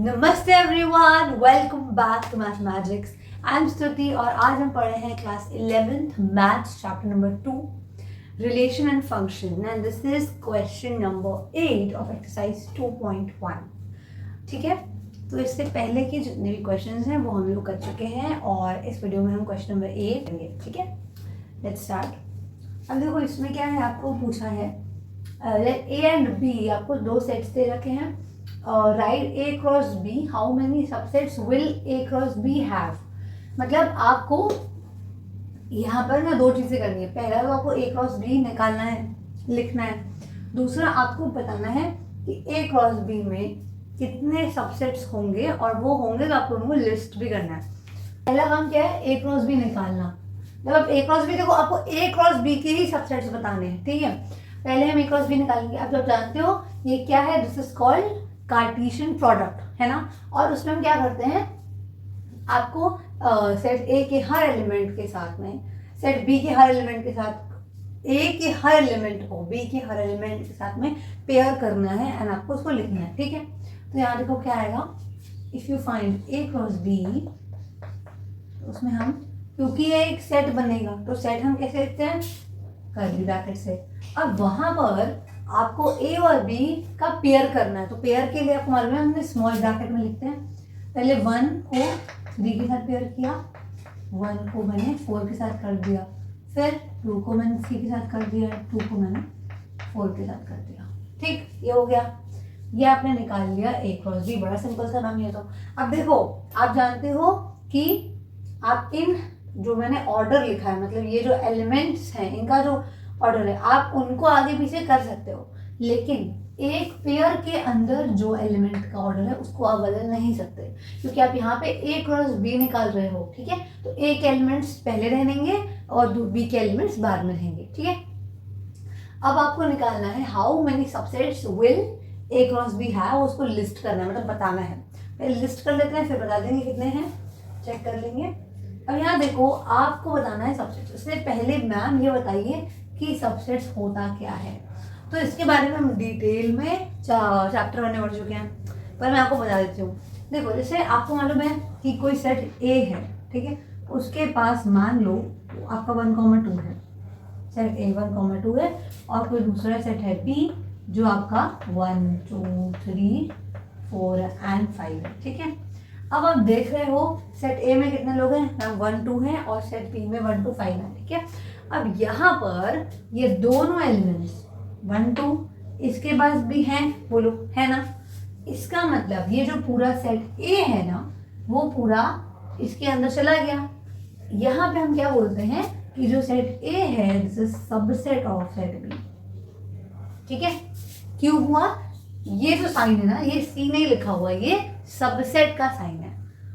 नमस्ते everyone, welcome back to math magics. I am Stuti और आज हम पढ़ रहे हैं class 11th maths chapter number 2 relation and function and this is question number 8 of exercise 2.1। ठीक है, तो इससे पहले के जितने भी क्वेश्चंस हैं वो हम लोग कर चुके हैं और इस वीडियो में हम क्वेश्चन नंबर 8 करेंगे। ठीक है, लेट्स स्टार्ट। अब देखो इसमें क्या है, आपको पूछा है ए एंड बी, आपको दो सेट्स दे रखे हैं। Write A cross B, how many subsets will A cross B have. मतलब आपको यहाँ पर ना दो चीज़ें करनी है। पहला तो आपको ए क्रॉस बी निकालना है, लिखना है। दूसरा आपको बताना है कि ए क्रॉस बी में कितने सबसेट्स होंगे और वो होंगे तो आपको उनको लिस्ट भी करना है। पहला काम क्या है, ए क्रॉस बी निकालना। जब आप ए क्रॉस बी देखो, आपको ए क्रॉस बी के ही सबसेट्स बताने हैं। ठीक है, पहले हम ए क्रॉस बी निकालेंगे। आप जब जानते हो ये क्या है, this is called Cartesian product, है ना। और उसमें हम क्या करते हैं, आपको सेट ए के हर एलिमेंट के साथ में सेट बी के हर एलिमेंट के साथ ए के हर एलिमेंट को बी के हर एलिमेंट के साथ में पेयर करना है एंड आपको उसको लिखना है। ठीक है, तो यहाँ देखो क्या आएगा, if you find A cross B, उसमें हम, क्योंकि ये एक सेट बनेगा तो सेट हम कैसे लिखते हैं, कर्ली ब्रैकेट से। अब वहां पर आपको ए और बी का पेयर करना है, तो पेयर के लिए आपको मालूम है हमने स्मॉल ब्रैकेट में लिखते हैं। पहले 1 को 3 के साथ पेयर किया, 1 को मैंने 4 के साथ कर दिया, फिर 2 को मैंने 3 के साथ कर दिया, 2 को मैंने 4 के साथ कर दिया। ठीक, ये हो गया, ये आपने निकाल लिया ए क्रॉस बी। बड़ा सिंपल सा नाम है तो। अब देखो, आप जानते हो कि आप इन जो मैंने ऑर्डर लिखा है, मतलब ये जो एलिमेंट्स हैं इनका जो ऑर्डर है, आप उनको आगे पीछे कर सकते हो, लेकिन एक पेयर के अंदर जो एलिमेंट का ऑर्डर है उसको आप बदल नहीं सकते, क्योंकि आप यहाँ पे ए क्रॉस बी निकाल रहे हो। ठीक है, तो ए के एलिमेंट्स पहले रहेंगे और बी के एलिमेंट्स बाद में रहेंगे। ठीक है, अब आपको निकालना है how many subsets will A cross B है, उसको लिस्ट करना है, मतलब बताना है। पहले लिस्ट कर लेते हैं, फिर बता देंगे कितने हैं, चेक कर लेंगे। अब यहाँ देखो, आपको बताना है सबसेट्स। इससे पहले मैम ये बताइए कि सबसेट्स होता क्या है, तो इसके बारे में हम डिटेल में चैप्टर 1 में पढ़ चुके हैं, पर मैं आपको बता देती हूँ। देखो, जैसे आपको मालूम है कि कोई सेट ए है, ठीक है, उसके पास मान लो आपका 1,2 है, सेट ए 1,2 है, और कोई दूसरा सेट है बी जो आपका 1, 2, 3, 4 एंड 5 है। ठीक है, अब आप देख रहे हो सेट ए में कितने लोग हैं, मैम 1, 2 हैं, और सेट बी में 1, 2, 5 है। ठीक है, अब यहाँ पर ये दोनों एलिमेंट्स 1, 2 इसके पास भी हैं, बोलो है ना। इसका मतलब ये जो पूरा सेट ए है ना, वो पूरा इसके अंदर चला गया। यहाँ पे हम क्या बोलते हैं कि जो सेट ए है this is subset of set B. ठीक है, क्यों हुआ, ये जो साइन है ना, ये सी नहीं लिखा हुआ, ये सबसेट का साइन है।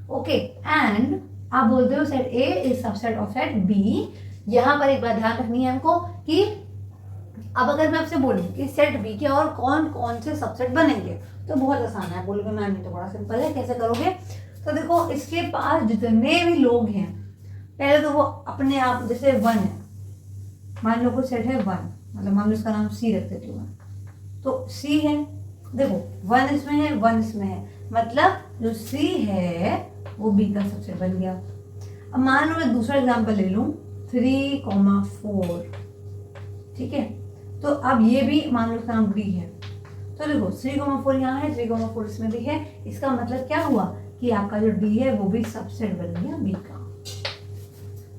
ओके, एंड आप बोलते हो set A is subset of set B. यहाँ पर एक बात ध्यान रखनी है हमको कि अब अगर मैं आपसे बोलूँ कि सेट बी के और कौन कौन से सबसेट बनेंगे, तो बहुत आसान है। बोलोगे मैम ये तो बड़ा सिंपल है, कैसे करोगे। तो देखो, इसके पास जितने भी लोग हैं, पहले तो वो अपने आप, जैसे 1 है, मान लो कोई सेट है 1, मतलब मान लो इसका नाम सी रख देती हूँ मैं, तो सी है, देखो 1 इसमें है, 1 इसमें है, मतलब जो सी है वो बी का सबसेट बन गया। अब मान लो मैं दूसरा एग्जाम्पल ले लूँ, 3,4। ठीक है, तो अब ये भी मान लो इसका नाम बी है, तो देखो 3,4 यहाँ है, 3,4 इसमें भी है। इसका मतलब क्या हुआ कि आपका जो डी है वो भी सबसेट बन गया बी का।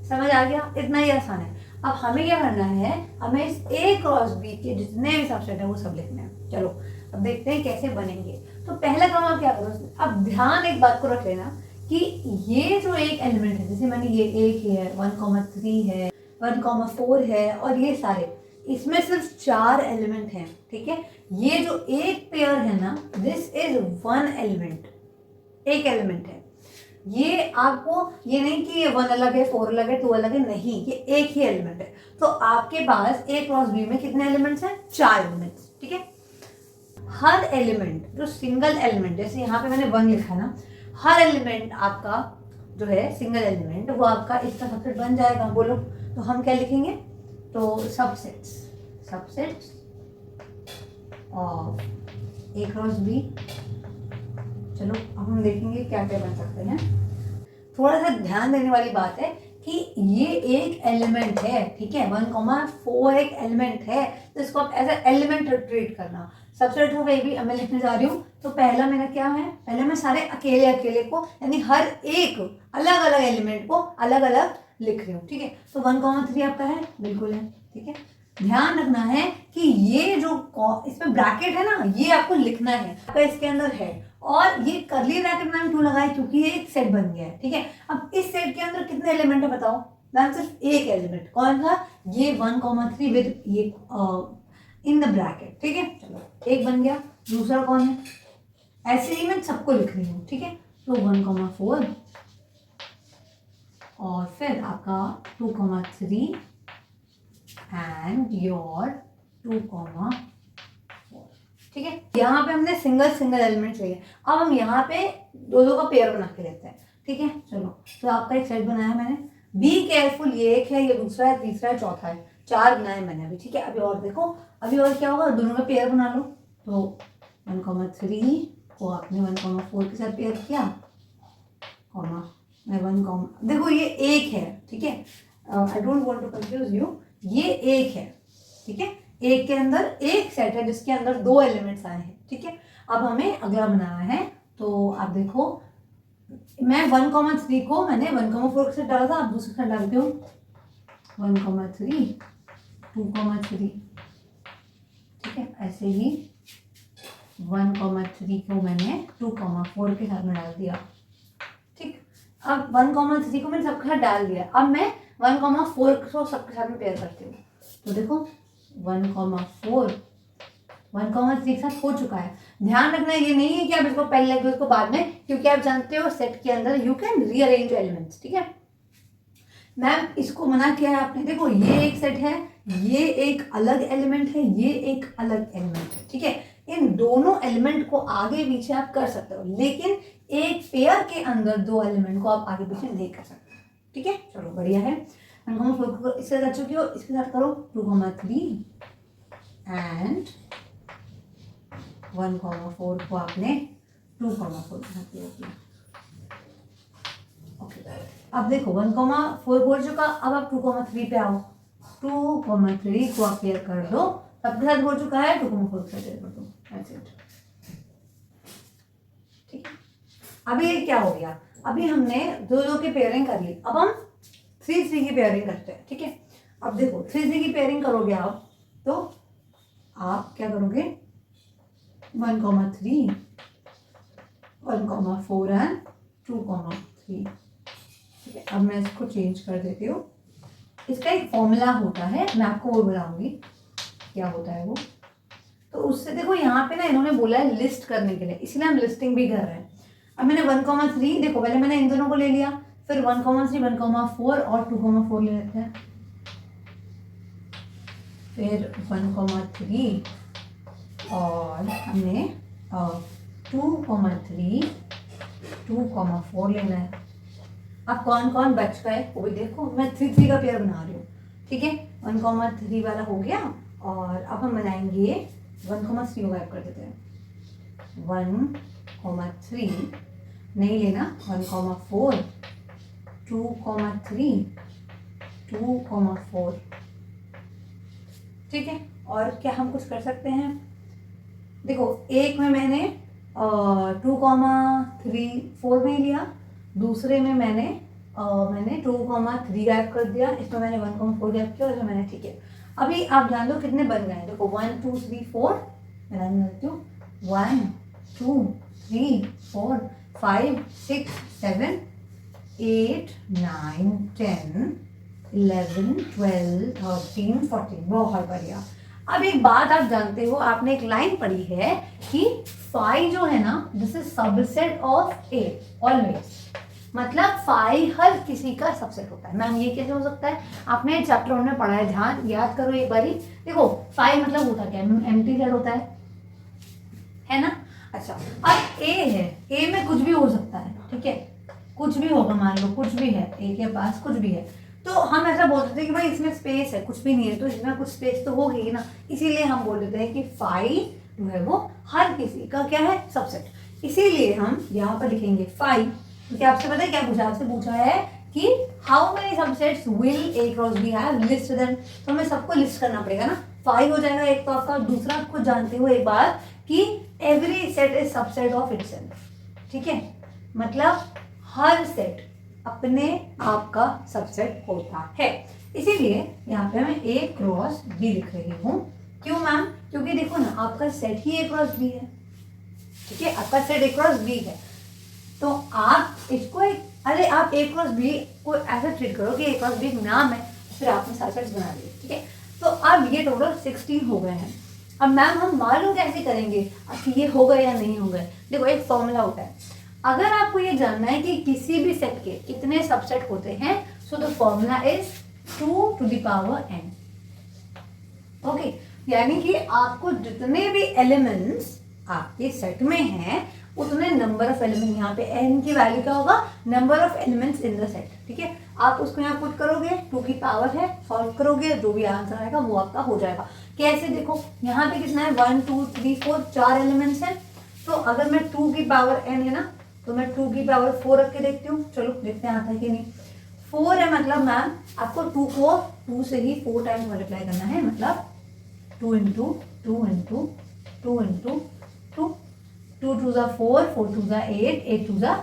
समझ आ गया, इतना ही आसान है। अब हमें क्या करना है, हमें इस ए क्रॉस बी के जितने भी सबसेट है वो सब लिखने हैं। चलो अब देखते हैं कैसे बनेंगे। तो पहला काम आप क्या करो, अब ध्यान एक बात को रख लेना कि ये जो एक एलिमेंट है, जैसे मैंने ये एक है, 1,3 है, 1,4 है, और ये सारे, इसमें सिर्फ 4 एलिमेंट हैं। ठीक है, ये जो एक पेयर है ना, दिस इज 1 एलिमेंट, एक एलिमेंट है। ये आपको ये नहीं कि ये 1 अलग है, 4 अलग है, 2 अलग है, नहीं, ये एक ही एलिमेंट है। तो आपके पास ए क्रॉस बी में कितने एलिमेंट्स हैं, 4 एलिमेंट्स। ठीक है, हर एलिमेंट जो सिंगल एलिमेंट, जैसे यहाँ पे मैंने 1 लिखा ना, हर एलिमेंट आपका जो है सिंगल एलिमेंट, वो आपका इसका सबसेट बन जाएगा। बोलो, तो हम क्या लिखेंगे, तो subsets of A cross B चलो अब हम देखेंगे क्या क्या बन सकते हैं। थोड़ा सा ध्यान देने वाली बात है कि ये एक एलिमेंट है, ठीक है, 1,4 एक एलिमेंट है, तो इसको आप एज ए एलिमेंट ट्रीट करना। सबसेट ऑफ ए बी मैं लिखने जा रही हूँ, तो पहला मेरा क्या है, पहले मैं सारे अकेले अकेले को यानी हर एक अलग अलग एलिमेंट को अलग अलग लिख रही हूँ, ठीक है। तो 1,3 आपका है, बिल्कुल है, ठीक है। ध्यान रखना है कि ये जो इसमें ब्रैकेट है ना, ये आपको लिखना है, आपका इसके अंदर है, और ये करली ब्रैकेट मैंने क्यों लगाया, क्योंकि ये एक सेट बन गया है, ठीक है। अब इस सेट के अंदर कितने एलिमेंट है बताओ, मैम सिर्फ एक एलिमेंट, कौन सा, ये 1,3 विद ये इन द ब्रैकेट, ठीक है। चलो एक बन गया, दूसरा कौन है, ऐसे ही मैं सबको लिख रही हूँ, ठीक है। तो 1,4 और फिर आपका 2,3 एंड योर 2,4, ठीक है। यहाँ पे हमने सिंगल सिंगल एलिमेंट लिए, अब हम यहाँ पे दो दो का पेयर बना के लेते हैं, ठीक है। चलो तो आपका एक सेट बनाया मैंने, बी केयरफुल, ये एक है, ये दूसरा है, तीसरा है, चौथा है, 4 बनाए मैंने अभी, ठीक है। अभी और देखो, अभी और क्या होगा, दोनों का पेयर बना लो। तो 1,3 को आपने 1,4 के साथ पेयर किया, कॉमा मैं 1, देखो ये एक है, ठीक है, I don't want to confuse you, ये एक है, ठीक है, एक के अंदर एक सेट है जिसके अंदर 2 एलिमेंट्स आए हैं, ठीक है। अब हमें अगला बनाना है, तो आप देखो मैं 1,3 को मैंने 1,4 के साथ डाला था, आप दूसरे साथ डालते हो 1,3 2,3, ठीक है। ऐसे ही 1,3 को मैंने 2,4 के साथ में डाल दिया, ठीक। अब 1,3 को मैंने सबके साथ डाल दिया, अब मैं 1,4 को सबके साथ में पेयर करती हूँ। तो देखो 1,4 1,3 के साथ हो चुका है। ध्यान रखना ये नहीं है कि आप इसको पहले लिख दो इसको बाद में, क्योंकि आप जानते हो सेट के अंदर यू कैन रीअरेंज एलिमेंट्स, ठीक है। मैम इसको मना किया है आपने, देखो ये एक सेट है, ये एक अलग एलिमेंट है, ये एक अलग एलिमेंट है, ठीक है। इन दोनों एलिमेंट को आगे पीछे आप कर सकते हो, लेकिन एक पेयर के अंदर 2 एलिमेंट को आप आगे पीछे नहीं कर सकते, ठीक है। चलो बढ़िया है, 1,4 इसके साथ कर चुकी हो, इसके साथ करो 2,3 एंड 1,4 को आपने 2,4 के साथ किया, ओके। अब देखो 1,4 हो चुका, अब आप 2,3 पे आओ, 2,3 को आप पेयर कर दो, सबके साथ हो चुका है, 2,4 के साथ पेयर कर दो, दैट्स इट, ठीक है। अभी ये क्या हो गया, अभी हमने 2 की पेयरिंग कर ली, अब हम 3 की पेयरिंग करते हैं, ठीक है। अब देखो 3 की पेयरिंग करोगे आप, तो आप क्या करोगे 1,3 1,4 एंड 2,3, ठीक है। अब मैं इसको चेंज कर देती हूँ, इसका एक फॉर्मूला होता है, मैं आपको वो बताऊंगी क्या होता है वो। तो उससे देखो यहाँ पे ना इन्होंने बोला है लिस्ट करने के लिए, इसलिए हम लिस्टिंग भी कर रहे हैं। अब मैंने 1,3 देखो, पहले मैंने इन दोनों को ले लिया, फिर 1,3 1,4 और 2,4 ले लेते हैं, फिर 1,3 और हमने 2,3 2,4 लेना है। अब कौन कौन बच गए वो भी देखो, मैं 3 का पेयर बना रही हूँ, ठीक है। 1,3 वाला हो गया, और अब हम बनाएंगे 1,3 को गायब कर देते हैं, 1,3 नहीं लेना, 1,4 2,3 2,4, ठीक है। और क्या हम कुछ कर सकते हैं, देखो एक में मैंने 2,4 में लिया, दूसरे में मैंने 2,3 गायब कर दिया, इसमें मैंने 1,4 गायब किया, इसमें मैंने, ठीक है। अभी आप जान दो कितने बन गए हैं, देखो 1 2 3 4, मैं रन करती हूँ, 1 2 3 4 5 6 7 8 9 10 11 12 13 14, बहुत बढ़िया। अब एक बात आप जानते हो, आपने एक लाइन पढ़ी है कि फाई जो है ना, this is subset of a always, मतलब फाई हर किसी का सबसेट होता है। मैम ये कैसे हो सकता है, आपने चैप्टर में पढ़ा है, ध्यान याद करो एक बारी। देखो फाई मतलब होता क्या है, एम्प्टी सेट होता है ना। अच्छा अब ए है, ए में कुछ भी हो सकता है, ठीक है, कुछ भी होगा, मान लो कुछ भी है, ए के पास कुछ भी है, तो हम ऐसा बोल देते हैं कि भाई इसमें स्पेस है, कुछ भी नहीं है तो इसमें कुछ स्पेस तो होगी ही ना, इसीलिए हम बोल देते हैं कि फाई जो है वो हर किसी का क्या है, सबसेट। इसीलिए हम यहाँ पर लिखेंगे 5, क्योंकि आपसे पता है क्या पूछा, आपसे पूछा है कि how many subsets will A cross B have, list them. तो हमें सबको लिस्ट करना पड़ेगा ना, 5 हो जाएगा एक तो आपका। दूसरा आपको जानते हो एक बात कि every set is subset of itself, ठीक है, मतलब हर सेट अपने आप का सबसेट होता है। इसीलिए यहाँ पे मैं ए क्रॉस बी लिख रही हूँ। क्यों मैम? क्योंकि देखो ना, आपका सेट ही ए क्रॉस बी है, ठीक है, आपका सेट ए क्रॉस बी है। तो आप इसको अरे आप ए क्रॉस बी को ऐसा ट्रीट करो कि ए क्रॉस बी नाम है, फिर आपने सारे सेट्स बना लिए, ठीक है। तो अब ये टोटल 16 हो गए हैं। अब मैम हम मालूम कैसे करेंगे कि ये हो गए या नहीं हो गए? देखो एक फॉर्मूला होता है, अगर आपको ये जानना है कि किसी भी सेट के कितने सबसेट होते हैं, so the formula is 2 to the power n। Okay, यानी कि आपको जितने भी एलिमेंट्स आपके सेट में हैं उतने नंबर ऑफ एलिमेंट, यहाँ पे n की वैल्यू क्या होगा, number of elements in the set, ठीक है। आप उसको यहाँ पुट करोगे, 2 की पावर है, सॉल्व करोगे, जो भी आंसर आएगा वो आपका हो जाएगा। कैसे? देखो यहाँ पे कितना है, 1 2 3 4 4 एलिमेंट्स हैं। तो अगर मैं 2 की पावर n है ना, तो मैं 2 की पावर 4 रख के देखती हूँ। चलो देखते हैं आता है कि नहीं। 4 है, मतलब मैम आपको 2 को 2 से ही 4 टाइम्स मल्टीप्लाई करना है, मतलब 2 इंटू 2 इंटू 2 इंटू 2, 2 2 जा 4, 4 2 जा 8, 8 2 जा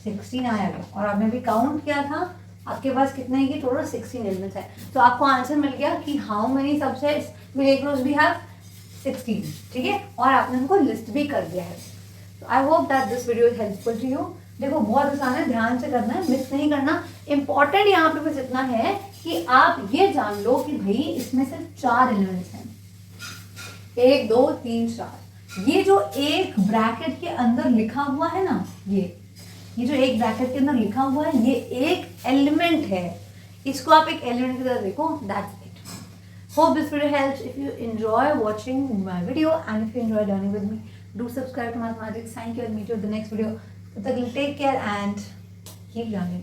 16 आएगा। और आपने भी काउंट किया था, आपके पास कितने हैं, टोटल 16 एलिमेंट्स है। तो आपको आंसर मिल गया कि how many subsets will A cross B have, 16, ठीक है। और आपने उनको लिस्ट भी कर दिया है। तो I hope that this video is helpful to you. देखो बहुत आसान है, ध्यान से करना है, मिस नहीं करना। इंपॉर्टेंट यहाँ पे बस इतना है कि आप ये जान लो कि भाई इसमें सिर्फ 4 एलिमेंट्स हैं, 1 2 3 4। ये जो एक ब्रैकेट के अंदर लिखा हुआ है ना, ये जो एक ब्रैकेट के अंदर लिखा हुआ है, ये एक एलिमेंट है। इसको आप एक एलिमेंट की तरह देखो, that's it. Hope this video helps. If you enjoy watching my video and if you enjoy learning with me, do subscribe to mathematics. Thank you and meet you in the next video. तब तक take care and keep learning.